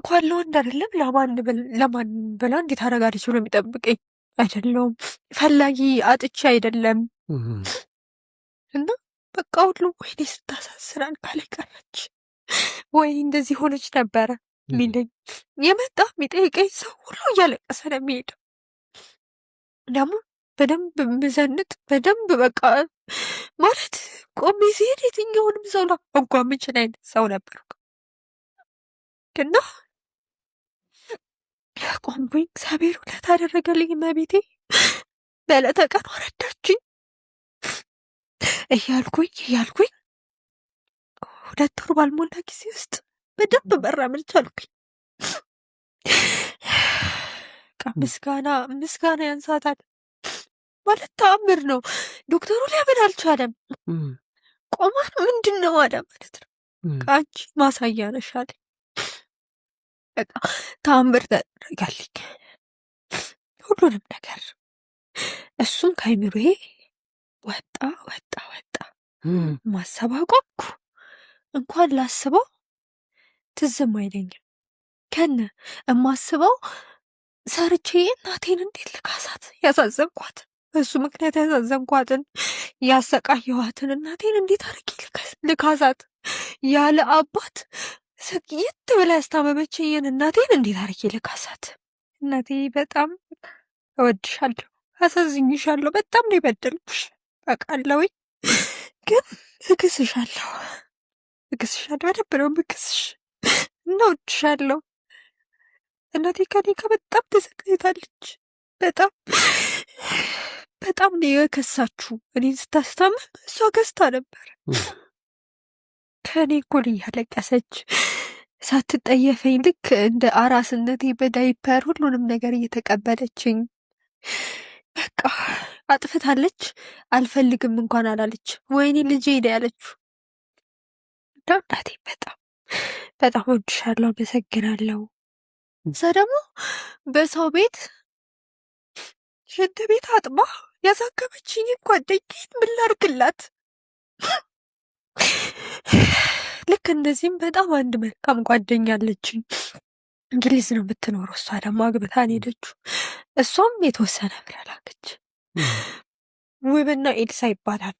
እንኳን ለወንድ አይደለም ለማን ብላ እንዴት አደርጋለች ብሎ የሚጠብቀኝ አይደለውም። ፈላጊ አጥቼ አይደለም። እና በቃ ሁሉም ወይኔ ስታሳስራል ካለ ቀረች ወይ እንደዚህ ሆነች ነበረ ሚለኝ የመጣ የሚጠይቀኝ ሰው ሁሉ እያለቀሰ ነው የሚሄደው። ደግሞ በደንብ ምዘንጥ በደንብ በቃ ማለት ቆሜ ሲሄድ የትኛውንም ሰው እንኳ ምችል አይነት ሰው ነበርኩ እና ቆምኩኝ። እግዚአብሔር ውለታ አደረገልኝ። እመቤቴ በዕለተ ቀን ረዳችኝ እያልኩኝ 2 ወር ባልሞላ ጊዜ ውስጥ በደንብ መራመድ ቻልኩኝ። ምስጋና ያንሳታል ማለት ተአምር ነው። ዶክተሩ ሊያምን አልቻለም። ቆማ ምንድን ነው አለ ማለት ነው። አንቺ ማሳያ ነሽ አለኝ። በቃ ተአምር ተደረገልኝ ሁሉንም ነገር። እሱም ከአይምሮዬ ወጣ። ማሰብ አቆምኩ። እንኳን ላስበው ትዝም አይለኝም። ከነ እማስበው ሰርቼ እናቴን እንዴት ልካሳት፣ ያሳዘንኳት በሱ ምክንያት ያሳዘንኳትን ያሰቃየኋትን እናቴን እንዴት አድርጌ ልካሳት፣ ያለ አባት የት ብላ ያስታመመችኝን እናቴን እንዴት አድርጌ ልካሳት። እናቴ በጣም እወድሻለሁ፣ አሳዝኝሻለሁ፣ በጣም ነው የበደልኩሽ አውቃለሁኝ፣ ግን እክስሻለሁ፣ በደንብ ነው የምክስሽ እና እወድሻለሁ። እናቴ ከኔ ጋር በጣም ተሰቃይታለች። በጣም ነው የከሳችሁ። እኔን ስታስታምም እሷ ገዝታ ነበር ከእኔ እኩል እያለቀሰች ሳትጠየፈኝ ልክ እንደ አራስነቴ በዳይፐር ሁሉንም ነገር እየተቀበለችኝ በቃ አጥፍታለች። አልፈልግም እንኳን አላለች። ወይኔ ልጄ ነው ያለችው። እናቴ በጣም እወድሻለሁ፣ አመሰግናለሁ። እዛ ደግሞ በሰው ቤት ሽንት ቤት አጥባ ያሳከመችኝ ጓደኛዬን ምን ላድርግላት? ልክ እንደዚህም በጣም አንድ መልካም ጓደኛ አለችኝ። እንግሊዝ ነው የምትኖረው። እሷ ደግሞ አግብታን ሄደችው። እሷም የተወሰነ ብር ላከች። ውብና ኤልሳ ይባላሉ።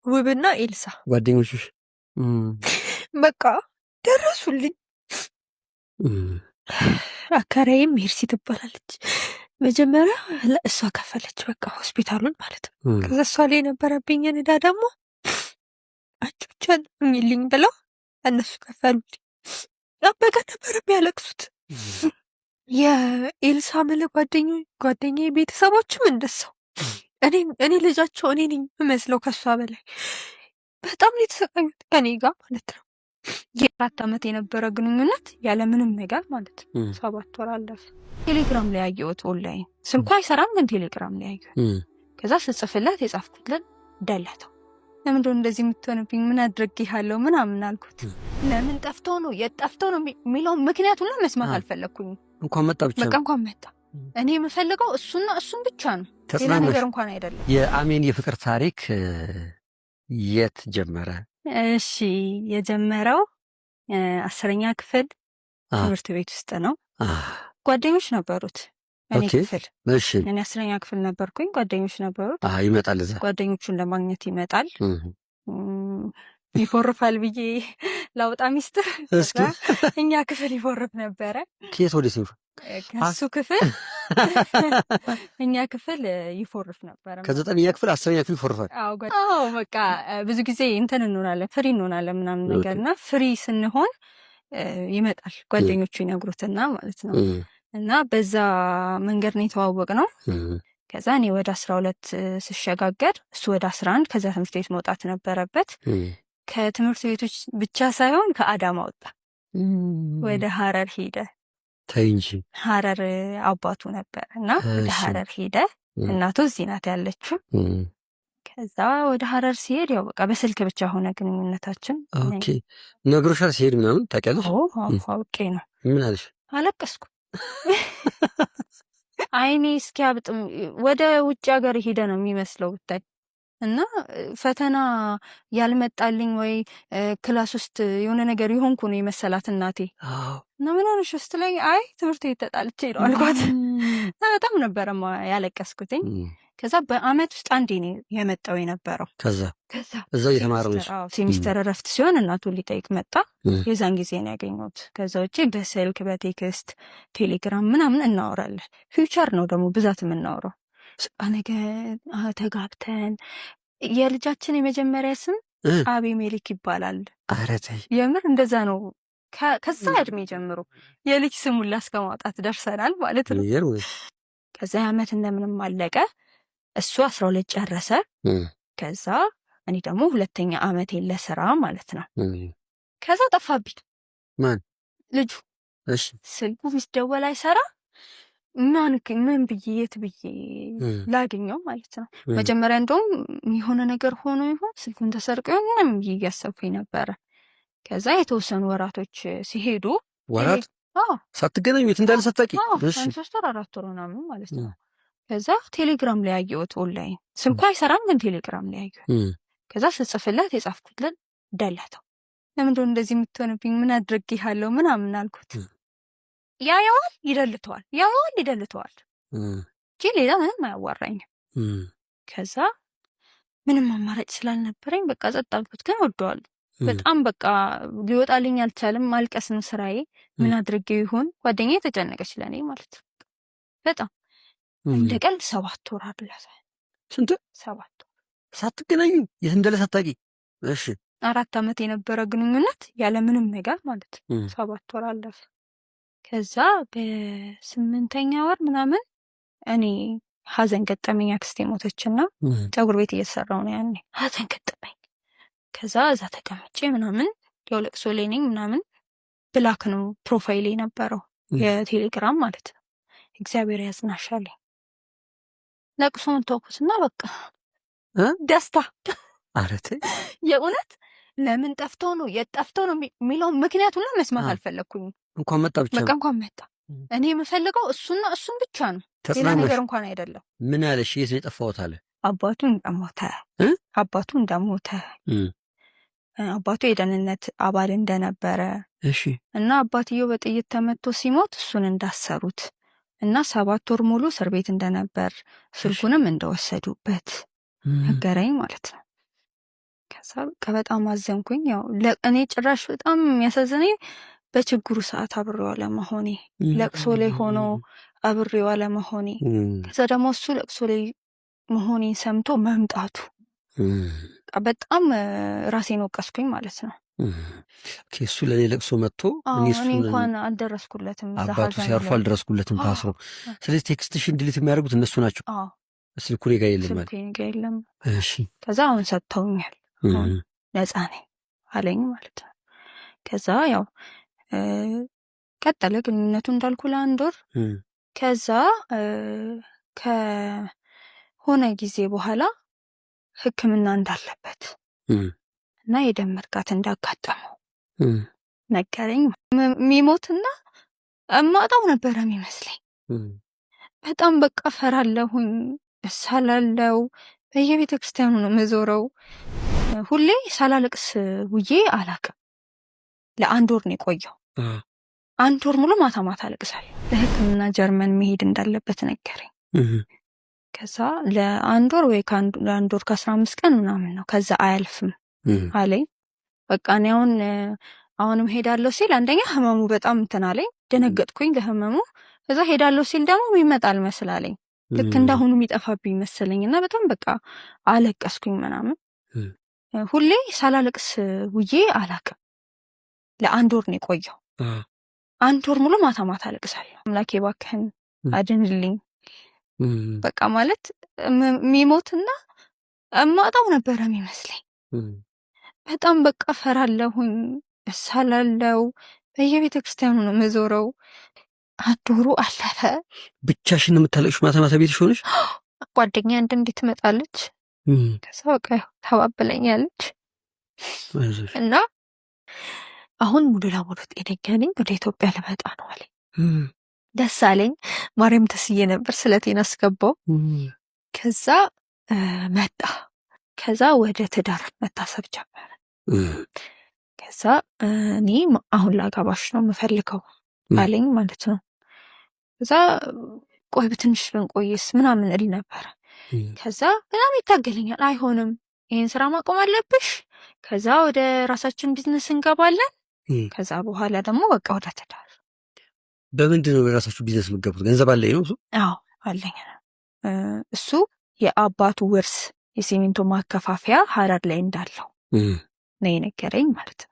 ውብና ኤልሳ ጓደኞችሽ በቃ ደረሱልኝ። አከራይም ሜርሲ ትባላለች። መጀመሪያ እሷ ከፈለች፣ በቃ ሆስፒታሉን ማለት ነው። ከዛ እሷ ላይ የነበረብኝን ዕዳ ደግሞ አንቺ ብቻ ልኝ ብለው እነሱ ከፈሉልኝ። በቃ ነበር የሚያለቅሱት። የኤልሳ ምል ጓደኛ ቤተሰቦችም እንደሰው እኔ ልጃቸው እኔ ነኝ የምመስለው ከሷ በላይ በጣም ነው የተሰቃዩት ከኔ ጋር ማለት ነው። የ4 ዓመት የነበረ ግንኙነት ያለምንም ነገር ማለት ነው። 7 ወር አለፈ። ቴሌግራም ላይ ያየሁት ኦንላይን ስልኳ አይሰራም፣ ግን ቴሌግራም ላይ ያየሁት። ከዛ ስጽፍላት የጻፍኩትን ደለተው። ለምንድነው እንደዚህ የምትሆንብኝ? ምን አድርጌሃለሁ? ምናምን አልኩት። ለምን ጠፍቶ ነው የጠፍቶ ነው የሚለው ምክንያቱም መስማት አልፈለግኩኝም። እንኳን መጣ ብቻ በቃ እንኳን መጣ። እኔ የምፈልገው እሱና እሱን ብቻ ነው፣ ሌላ ነገር እንኳን አይደለም። የአሜን የፍቅር ታሪክ የት ጀመረ? እሺ የጀመረው 10ኛ ክፍል ትምህርት ቤት ውስጥ ነው። ጓደኞች ነበሩት እኔ ክፍል። እሺ እኔ 10ኛ ክፍል ነበርኩኝ፣ ጓደኞች ነበሩት። ይመጣል እዛ ጓደኞቹን ለማግኘት ይመጣል። ይፎርፋል ብዬ ላውጣ ሚስጥር። እኛ ክፍል ይፎርፍ ነበረ። ከየት ወደ ሲንፍ ከሱ ክፍል እኛ ክፍል ይፎርፍ ነበረ። ከ9ኛ ክፍል 10ኛ ክፍል ይፎርፋል። አዎ በቃ ብዙ ጊዜ እንትን እንሆናለን፣ ፍሪ እንሆናለን ምናምን ነገር እና ፍሪ ስንሆን ይመጣል። ጓደኞቹ ይነግሩትና ማለት ነው። እና በዛ መንገድ ነው የተዋወቅ ነው። ከዛ እኔ ወደ 12 ስሸጋገር እሱ ወደ 11 ከዛ ትምህርት ቤት መውጣት ነበረበት። ከትምህርት ቤቶች ብቻ ሳይሆን ከአዳማ ወጣ፣ ወደ ሀረር ሄደ። ተይ እንጂ ሀረር አባቱ ነበር እና ወደ ሀረር ሄደ። እናቱ እዚህ ናት ያለችው። ከዛ ወደ ሀረር ሲሄድ ያው በቃ በስልክ ብቻ ሆነ ግንኙነታችን። ኦኬ ነግሮሻል ሲሄድ ምናምን ታውቂያለሽ? አውቄ ነው። ምን አለሽ? አለቀስኩ። አይኔ እስኪያብጥ ወደ ውጭ ሀገር ሄደ ነው የሚመስለው ብታይ። እና ፈተና ያልመጣልኝ ወይ ክላስ ውስጥ የሆነ ነገር ይሆንኩ ነው የመሰላት እናቴ። እና ምን ሆነሽ ስትለኝ አይ ትምህርት ቤት ተጣልቼ ነው አልኳት። በጣም ነበረ ያለቀስኩትኝ። ከዛ በአመት ውስጥ አንዴ ነው የመጣው የነበረው። ከዛ እዛው የተማረውሽ ሴሚስተር እረፍት ሲሆን እናቱ ሊጠይቅ መጣ። የዛን ጊዜ ነው ያገኘሁት። ከዛ ውጪ በስልክ በቴክስት ቴሌግራም ምናምን እናወራለን። ፊውቸር ነው ደግሞ ብዛት የምናወራው። ነገ ተጋብተን የልጃችን የመጀመሪያ ስም አቤሜሌክ ይባላል። ኧረ ተይ የምር እንደዛ ነው። ከዛ እድሜ ጀምሮ የልጅ ስሙን ላስከ ማውጣት ደርሰናል ማለት ነው። ከዛ አመት እንደምንም አለቀ። እሱ 12 ጨረሰ። ከዛ እኔ ደግሞ ሁለተኛ አመት ለስራ ማለት ነው። ከዛ ጠፋብኝ ማን ልጁ። እሺ ስልኩ ቢስደወል አይሰራ ምን ብዬ የት ብዬ ላገኘው ማለት ነው። መጀመሪያ እንደውም የሆነ ነገር ሆኖ ይሆን ስልኩን ተሰርቆ ምንም ብዬ እያሰብኩኝ ነበረ። ከዛ የተወሰኑ ወራቶች ሲሄዱ ወራት ሳትገናኙ የት እንዳለ ሳታውቂ 3 ወር 4 ወር ምናምን ማለት ነው። ከዛ ቴሌግራም ላይ ያየሁት ኦንላይን ስልኩ አይሰራም፣ ግን ቴሌግራም ላይ ያየሁት። ከዛ ስጽፍለት የጻፍኩትልን ደለተው። ለምንድነው እንደዚህ የምትሆንብኝ? ምን አድርጌሃለሁ ምናምን አልኩት። ያየዋል ይደልተዋል፣ ያየዋል ይደልተዋል እንጂ ሌላ ምንም አያዋራኝም። ከዛ ምንም አማራጭ ስላልነበረኝ በቃ ጸጥ አልኩት። ግን ወደዋለሁ በጣም በቃ ሊወጣልኝ አልቻለም። ማልቀስ ነው ስራዬ። ምን አድርጌው ይሆን? ጓደኛዬ ተጨነቀች ለኔ ማለት ነው በጣም እንደ ቀልድ 7 ወር አድላታ። ስንት 7 ወር ሳትገናኙ የት እንዳለ ሳታውቂ? እሺ 4 አመት የነበረ ግንኙነት ያለ ምንም ነገር ማለት 7 ወር አለፈ። ከዛ በ8ኛ ወር ምናምን እኔ ሀዘን ገጠመኝ። አክስቴ ሞተችና ፀጉር ቤት እየተሰራው ነው ያኔ ሀዘን ገጠመኝ። ከዛ እዛ ተቀምጬ ምናምን ያው ለቅሶ ላይ ነኝ ምናምን። ብላክ ነው ፕሮፋይል የነበረው የቴሌግራም ማለት ነው። እግዚአብሔር ያጽናሻል። ለቅሶን ተውኩትና በቃ ደስታ አረተ የእውነት ለምን ጠፍተው ነው የጠፍተው ነው የሚለው ምክንያቱም መስማት አልፈለኩኝም። እንኳን መጣ ብቻ በቃ እንኳን መጣ። እኔ የምፈልገው እሱና እሱን ብቻ ነው፣ ሌላ ነገር እንኳን አይደለም። ምን አለሽ? የት ነው የጠፋሁት አለ። አባቱ እንደሞተ አባቱ የደህንነት አባል እንደነበረ እና አባትየው በጥይት ተመቶ ሲሞት እሱን እንዳሰሩት እና 7 ወር ሙሉ እስር ቤት እንደነበር ስልኩንም እንደወሰዱበት ነገረኝ ማለት ነው። ከዛ በቃ በጣም አዘንኩኝ። ያው እኔ ጭራሽ በጣም የሚያሳዝነኝ በችግሩ ሰዓት አብሬው አለመሆኔ፣ ለቅሶ ላይ ሆኖ አብሬው አለመሆኔ። ከዛ ደግሞ እሱ ለቅሶ ላይ መሆኔን ሰምቶ መምጣቱ በጣም ራሴን ወቀስኩኝ ማለት ነው። እሱ ለእኔ ለቅሶ መጥቶ እኔ እንኳን አልደረስኩለትም፣ አባቱ ሲያርፉ አልደረስኩለትም ታስሮ። ስለዚህ ቴክስትሽን ዲሊት የሚያደርጉት እነሱ ናቸው። ስልኩ እኔ ጋ የለም ማለት እኔ ጋ የለም። ከዛ አሁን ሰጥተውኛል፣ ነፃ ነኝ አለኝ ማለት ነው። ከዛ ያው ቀጠለ ግንኙነቱ እንዳልኩ ለ1 ወር። ከዛ ከሆነ ጊዜ በኋላ ሕክምና እንዳለበት እና የደም መርጋት እንዳጋጠመው ነገረኝ። የሚሞትና እማጣው ነበረ የሚመስለኝ። በጣም በቃ ፈራለሁኝ፣ እሳላለው፣ በየቤተ ክርስቲያኑ ነው የምዞረው። ሁሌ ሳላለቅስ ውዬ አላቅም። ለ1 ወር ነው የቆየው። 1 ወር ሙሉ ማታ ማታ አለቅሳለሁ። ለሕክምና ጀርመን መሄድ እንዳለበት ነገረኝ። ከዛ ለ1 ወር ወይ ለ1 ወር ከ15 ቀን ምናምን ነው፣ ከዛ አያልፍም አለኝ። በቃ እኔ አሁንም ሄዳለሁ ሲል አንደኛ ህመሙ በጣም እንትን አለኝ፣ ደነገጥኩኝ ለህመሙ። ከዛ ሄዳለሁ ሲል ደግሞ የሚመጣ አልመስላለኝ፣ ልክ እንዳሁኑ የሚጠፋብኝ መሰለኝና በጣም በቃ አለቀስኩኝ ምናምን። ሁሌ ሳላለቅስ ውዬ አላቅም። ለ1 ወር ነው የቆየው። 1 ወር ሙሉ ማታ ማታ አለቅሳለሁ። አምላኬ እባክህን አድንልኝ። በቃ ማለት የሚሞትና እማጣው ነበረ የሚመስለኝ። በጣም በቃ ፈራለሁኝ፣ እሳላለው፣ በየቤተ ክርስቲያኑ ነው የምዞረው። 1 ወሩ አለፈ። ብቻሽን የምታለቅሽ ማታ ማታ ቤትሽ ሆነሽ? ጓደኛ እንዴት ትመጣለች፣ ከዛ በቃ ታባብለኛለች እና አሁን ሙሉ ለሙሉ ጤነኛ ነኝ፣ ወደ ኢትዮጵያ ልመጣ ነው አለኝ። ደስ አለኝ። ማርያም ተስዬ ነበር ስለቴን አስገባው። ከዛ መጣ። ከዛ ወደ ትዳር መታሰብ ጀመረ። ከዛ እኔ አሁን ላጋባሽ ነው የምፈልገው አለኝ ማለት ነው። ከዛ ቆይ በትንሽ ብንቆይስ ምናምን እል ነበረ። ከዛ በጣም ይታገለኛል። አይሆንም፣ ይህን ስራ ማቆም አለብሽ፣ ከዛ ወደ ራሳችን ቢዝነስ እንገባለን፣ ከዛ በኋላ ደግሞ በቃ ወደ ትዳር። በምንድን ነው የራሳችሁ ቢዝነስ የምትገቡት? ገንዘብ አለኝ ነው እሱ? አዎ አለኝ። እሱ የአባቱ ውርስ የሲሚንቶ ማከፋፈያ ሀረር ላይ እንዳለው ነው የነገረኝ ማለት ነው።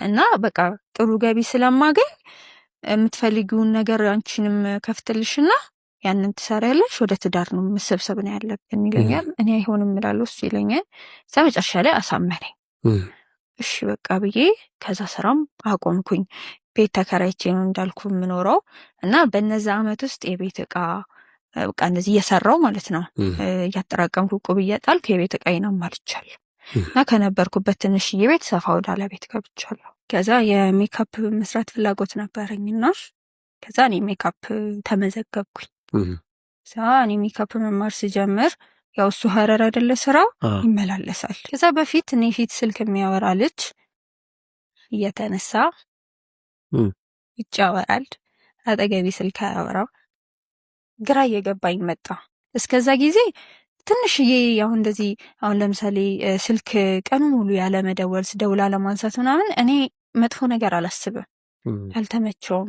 እና በቃ ጥሩ ገቢ ስለማገኝ የምትፈልጊውን ነገር አንቺንም ከፍትልሽና ያንን ትሰሪያለሽ፣ ወደ ትዳር ነው መሰብሰብ ነው ያለብን ይለኛል። እኔ አይሆንም እላለሁ፣ እሱ ይለኛል። እዛ መጨረሻ ላይ አሳመነኝ። እሺ በቃ ብዬ ከዛ ስራም አቆምኩኝ። ቤት ተከራይቼ ነው እንዳልኩ የምኖረው እና በነዛ አመት ውስጥ የቤት እቃ በቃ እንደዚህ እየሰራው ማለት ነው እያጠራቀምኩ ቁብ እየጣልኩ የቤት እቃ ይናማልቻለሁ እና ከነበርኩበት ትንሽዬ ቤት ሰፋ ወዳለ ቤት ገብቻለሁ። ከዛ የሜካፕ መስራት ፍላጎት ነበረኝና ከዛ እኔ ሜካፕ ተመዘገብኩኝ። ከዛ እኔ ሜካፕ መማር ስጀምር ያው እሱ ሀረር አይደለ ስራው ይመላለሳል። ከዛ በፊት እኔ ፊት ስልክ የሚያወራ ልጅ እየተነሳ ይጫወራል፣ አጠገቢ ስልክ አያወራም። ግራ እየገባኝ መጣ። እስከዛ ጊዜ ትንሽዬ አሁን እንደዚህ አሁን ለምሳሌ ስልክ ቀኑ ሙሉ ያለ መደወል ስደውል አለማንሳት ምናምን እኔ መጥፎ ነገር አላስብም፣ አልተመቸውም።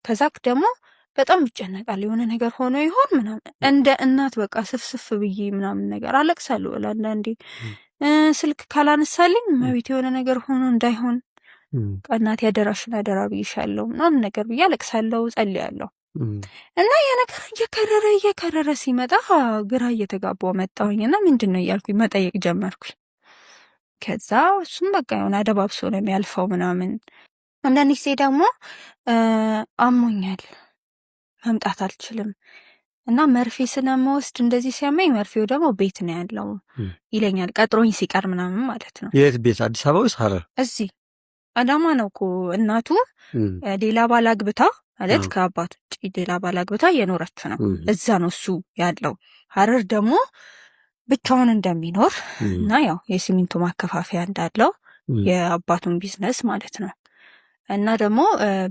ከዛ ደግሞ በጣም ይጨነቃል። የሆነ ነገር ሆኖ ይሆን ምናምን እንደ እናት በቃ ስፍስፍ ብዬ ምናምን ነገር አለቅሳለሁ። አንዳንዴ ስልክ ካላነሳልኝ መቤት የሆነ ነገር ሆኖ እንዳይሆን እናቴ አደራሽን አደራ ብዬሻለሁ ምናምን ነገር ብዬ አለቅሳለሁ፣ ጸልያለሁ። እና የነገር እየከረረ ሲመጣ ግራ እየተጋባው መጣሁኝና ምንድን ነው እያልኩኝ መጠየቅ ጀመርኩኝ። ከዛ እሱም በቃ የሆነ አደባብሶ ነው የሚያልፈው ምናምን። አንዳንድ ጊዜ ደግሞ አሞኛል መምጣት አልችልም እና መርፌ ስለምወስድ እንደዚህ ሲያመኝ መርፌው ደግሞ ቤት ነው ያለው ይለኛል፣ ቀጥሮኝ ሲቀር ምናምን ማለት ነው። የት ቤት? አዲስ አበባ ወይስ ሀረር? እዚህ አዳማ ነው እኮ። እናቱ ሌላ ባል አግብታ ማለት ከአባቱ ውጭ ሌላ ባል አግብታ እየኖረች ነው። እዛ ነው እሱ ያለው። ሀረር ደግሞ ብቻውን እንደሚኖር እና ያው የሲሚንቶ ማከፋፈያ እንዳለው የአባቱን ቢዝነስ ማለት ነው። እና ደግሞ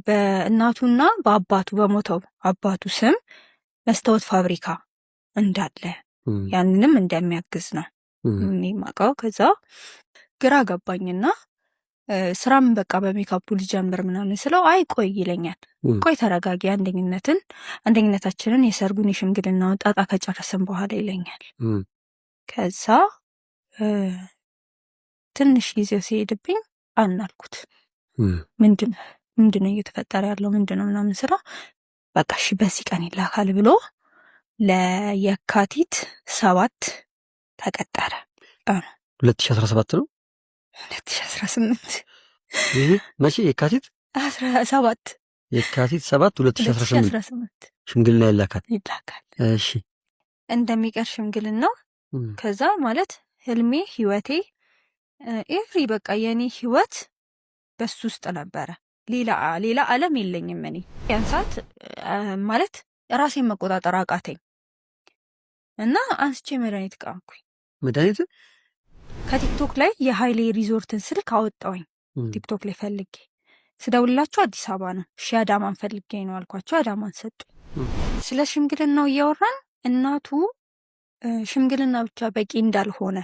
በእናቱና በአባቱ በሞተው አባቱ ስም መስታወት ፋብሪካ እንዳለ ያንንም እንደሚያግዝ ነው የማውቀው። ከዛ ግራ ገባኝና ስራም በቃ በሜካፑ ልጀምር ምናምን ስለው አይ ቆይ ይለኛል። ቆይ ተረጋጊ፣ አንደኝነታችንን የሰርጉን የሽምግልናውን ጣጣ ከጨረስን በኋላ ይለኛል። ከዛ ትንሽ ጊዜው ሲሄድብኝ አናልኩት። ምንድነው እየተፈጠረ ያለው ምንድነው ምናምን ስራ በቃ እሺ በዚህ ቀን ይላካል ብሎ ለየካቲት 7 ተቀጠረ። 2017 ነው 2018 መቼ? የካቲት 7 የካቲት 7 2018 ሽምግልና ይላካል። እሺ እንደሚቀር ሽምግልናው። ከዛ ማለት ህልሜ ህይወቴ ኤቭሪ በቃ የኔ ህይወት በሱ ውስጥ ነበረ። ሌላ ዓለም የለኝም። እኔ ያን ሰዓት ማለት ራሴን መቆጣጠር አቃተኝ እና አንስቼ መድኃኒት ቃምኩኝ። መድኃኒት ከቲክቶክ ላይ የሀይሌ ሪዞርትን ስልክ አወጣውኝ። ቲክቶክ ላይ ፈልጌ ስደውላቸው አዲስ አበባ ነው። እሺ አዳማን ፈልጌ ነው አልኳቸው። አዳማን ሰጡ። ስለ ሽምግልናው እያወራን እናቱ ሽምግልና ብቻ በቂ እንዳልሆነ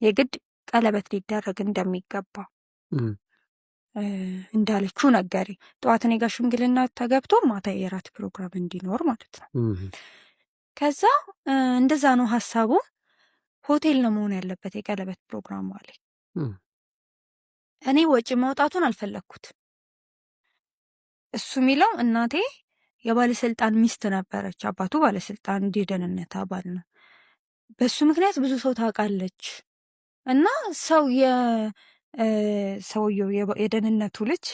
የግድ ቀለበት ሊደረግ እንደሚገባ እንዳለችው ነገሬ። ጠዋት እኔ ጋር ሽምግልና ተገብቶ ማታ የራት ፕሮግራም እንዲኖር ማለት ነው። ከዛ እንደዛ ነው ሀሳቡ። ሆቴል ነው መሆን ያለበት የቀለበት ፕሮግራሙ አለኝ። እኔ ወጪ መውጣቱን አልፈለግኩት። እሱ የሚለው እናቴ የባለስልጣን ሚስት ነበረች፣ አባቱ ባለስልጣን የደህንነት አባል ነው። በሱ ምክንያት ብዙ ሰው ታውቃለች እና ሰውየው የደህንነቱ ልጅ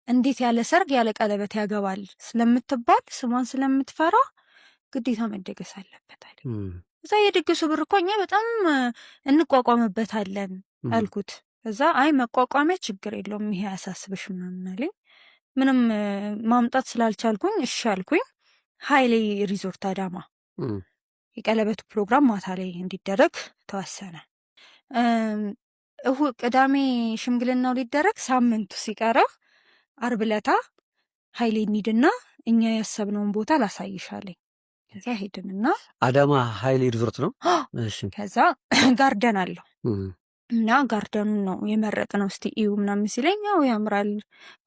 እንዴት ያለ ሰርግ ያለ ቀለበት ያገባል ስለምትባል ስሟን ስለምትፈራ ግዴታ መደገስ አለበታል። እዛ የድግሱ ብር እኮ እኛ በጣም እንቋቋምበታለን አልኩት። እዛ አይ መቋቋሚያ ችግር የለውም ይሄ አያሳስብሽ ምናምን አለኝ። ምንም ማምጣት ስላልቻልኩኝ እሺ አልኩኝ። ሀይሌ ሪዞርት አዳማ የቀለበቱ ፕሮግራም ማታ ላይ እንዲደረግ ተወሰነ። ቅዳሜ ሽምግልናው ሊደረግ ሳምንቱ ሲቀረው አርብ ዕለት ኃይሌ እንሂድና እኛ ያሰብነውን ቦታ ላሳይሻለኝ። ከዛ ሄድንና አዳማ ኃይሌ ሪዞርት ነው። ከዛ ጋርደን አለው እና ጋርደኑን ነው የመረጥነው። እስቲ እዩ ምናምን ሲለኝ ያው ያምራል፣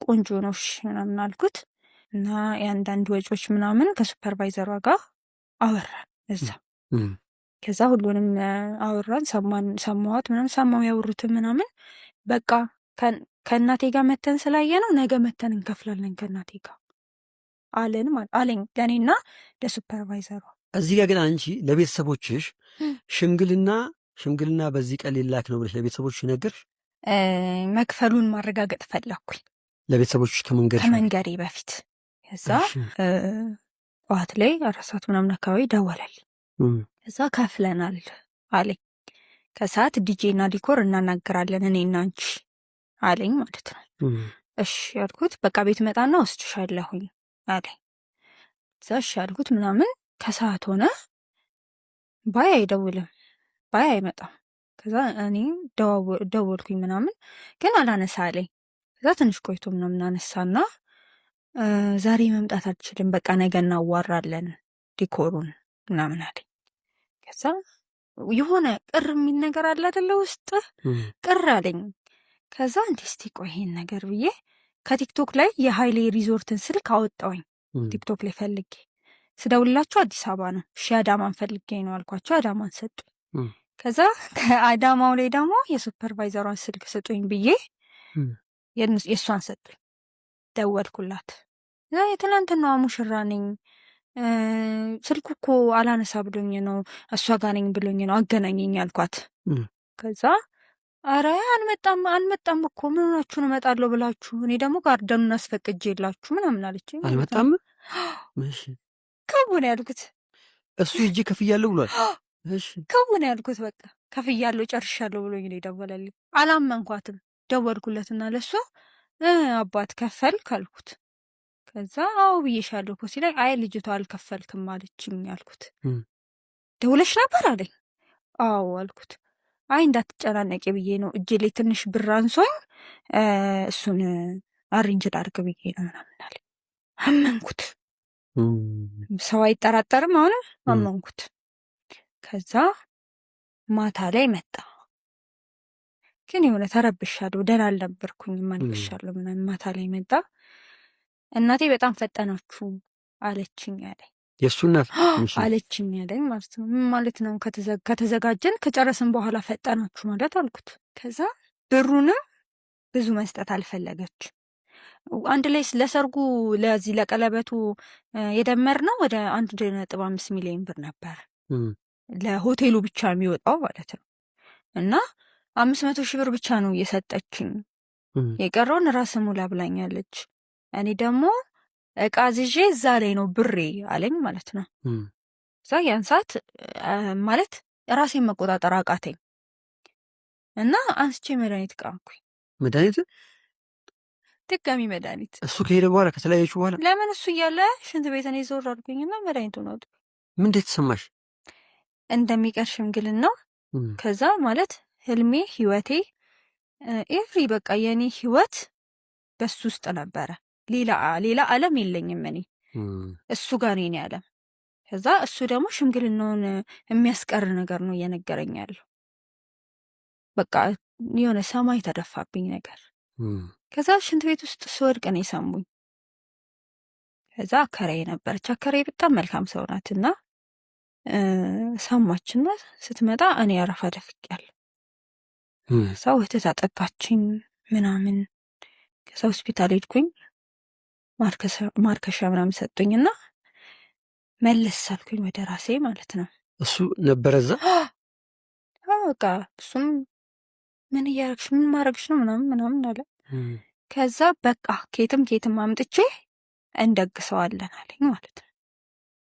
ቆንጆ ነው ምናምን አልኩት እና የአንዳንድ ወጪዎች ምናምን ከሱፐርቫይዘሯ ጋር አወራን እዛ። ከዛ ሁሉንም አወራን፣ ሰማዋት ምናምን ሰማው ያወሩትን ምናምን። በቃ ከእናቴ ጋር መተን ስላየ ነው ነገ መተን እንከፍላለን ከእናቴ ጋር አለኝ ለእኔና ለሱፐርቫይዘሯ። እዚህ ጋር ግን አንቺ ለቤተሰቦችሽ ሽምግልና በዚህ ቀን ሊላክ ነው ብለሽ ለቤተሰቦችሽ ነገርሽ? መክፈሉን ማረጋገጥ ፈለኩኝ ለቤተሰቦችሽ ከመንገሬ በፊት። ከዛ ጠዋት ላይ 4 ሰዓት ምናምን አካባቢ ደወለል። ከዛ ከፍለናል አለኝ። ከሰዓት ዲጄ እና ዲኮር እናናገራለን እኔና አንቺ አለኝ ማለት ነው። እሺ ያልኩት፣ በቃ ቤት መጣና ወስድሻለሁኝ አለኝ። እዛ እሺ ያልኩት ምናምን። ከሰዓት ሆነ፣ ባይ አይደውልም፣ ባይ አይመጣም። ከዛ እኔ ደወልኩኝ ምናምን ግን አላነሳ አለኝ። ከዛ ትንሽ ቆይቶ ምናምን አነሳና ዛሬ መምጣት አልችልም፣ በቃ ነገ እናዋራለን ዲኮሩን ምናምን አለኝ። ከዛ የሆነ ቅር የሚል ነገር አለ አይደለ ውስጥ ቅር አለኝ። ከዛ እንዴ እስቲ ቆይ ይሄን ነገር ብዬ ከቲክቶክ ላይ የኃይሌ ሪዞርትን ስልክ አወጣውኝ። ቲክቶክ ላይ ፈልጌ ስደውላቸው አዲስ አበባ ነው። እሺ አዳማን ፈልጌ ነው አልኳቸው፣ አዳማን ሰጡ። ከዛ ከአዳማው ላይ ደግሞ የሱፐርቫይዘሯን ስልክ ስጡኝ ብዬ የእሷን ሰጡኝ። ደወልኩላት። የትናንትናዋ ሙሽራ ነኝ፣ ስልኩ እኮ አላነሳ ብሎኝ ነው፣ እሷ ጋር ነኝ ብሎኝ ነው አገናኘኝ አልኳት። ከዛ አረ አልመጣም እኮ ምን ሆናችሁ ነው እመጣለሁ ብላችሁ፣ እኔ ደግሞ ጋርደኑን አስፈቅጄ የላችሁ ምናምን አለች። አልመጣም ከቡን ያልኩት እሱ ሂጂ ከፍያለሁ ብሏል። ከቡን ያልኩት በቃ ከፍያለሁ ጨርሻለሁ ብሎኝ ነው የደወለልኝ። አላመንኳትም። ደወልኩለትና ለሱ አባት ከፈልክ አልኩት። ከዛ አዎ ብዬሻለሁ እኮ ሲለኝ አይ ልጅቷ አልከፈልክም አለችኝ አልኩት። ደውለሽ ነበር አለኝ። አዎ አልኩት። አይ እንዳትጨናነቂ ብዬ ነው፣ እጄ ላይ ትንሽ ብር አንሶኝ እሱን አሬንጅ ላድርግ ብዬ ነው ምናምን አለኝ። አመንኩት። ሰው አይጠራጠርም። አሁንም አመንኩት። ከዛ ማታ ላይ መጣ። ግን የሆነ ተረብሻለሁ፣ ደህና አልነበርኩኝም፣ አልቅሻለሁ ምናምን። ማታ ላይ መጣ። እናቴ በጣም ፈጠናችሁ አለችኝ አለኝ። የእሱ እናት አለችኝ አለኝ ማለት ነው። ምን ማለት ነው? ከተዘጋጀን ከጨረስን በኋላ ፈጠናችሁ ማለት አልኩት። ከዛ ብሩንም ብዙ መስጠት አልፈለገች። አንድ ላይ ለሰርጉ ለዚህ ለቀለበቱ የደመርነው ወደ 1.5 ሚሊዮን ብር ነበር፣ ለሆቴሉ ብቻ የሚወጣው ማለት ነው። እና 500 ሺህ ብር ብቻ ነው እየሰጠችኝ፣ የቀረውን ራስ ሙላ ብላኛለች። እኔ ደግሞ እቃ ዝዤ እዛ ላይ ነው ብሬ አለኝ ማለት ነው። እዛ ያን ሰዓት ማለት ራሴን መቆጣጠር አቃተኝ እና አንስቼ መድኃኒት ቃምኩኝ። መድኃኒት ድጋሚ መድኃኒት እሱ ከሄደ በኋላ ከተለያየች በኋላ ለምን እሱ እያለ ሽንት ቤት እኔ ዞር አልኩኝና መድኃኒቱ ነው። ምን እንዴት ተሰማሽ? እንደሚቀር ሽምግልን ነው። ከዛ ማለት ህልሜ ህይወቴ ኤቭሪ በቃ የእኔ ህይወት በሱ ውስጥ ነበረ። ሌላ ዓለም የለኝም እኔ እሱ ጋር ነው የኔ ዓለም። ከዛ እሱ ደግሞ ሽምግልናውን የሚያስቀር ነገር ነው እየነገረኝ ያለው። በቃ የሆነ ሰማይ ተደፋብኝ ነገር። ከዛ ሽንት ቤት ውስጥ ስወድቅ ነው የሰሙኝ። ከዛ አከራዬ ነበረች። አከራዬ በጣም መልካም ሰው ናትና ሰማችና ስትመጣ እኔ አረፋ ደፍቄያለሁ። ሰው ወተት አጠጣችኝ ምናምን። ከዛ ሆስፒታል ሄድኩኝ። ማርከሻ ምናምን ሰጡኝና መለስ አልኩኝ ወደ ራሴ ማለት ነው። እሱ ነበረ እዛ። በቃ እሱም ምን እያረግሽ ምን ማድረግሽ ነው ምናምን አለ። ከዛ በቃ ኬትም አምጥቼ እንደግሰዋለን አለኝ ማለት ነው።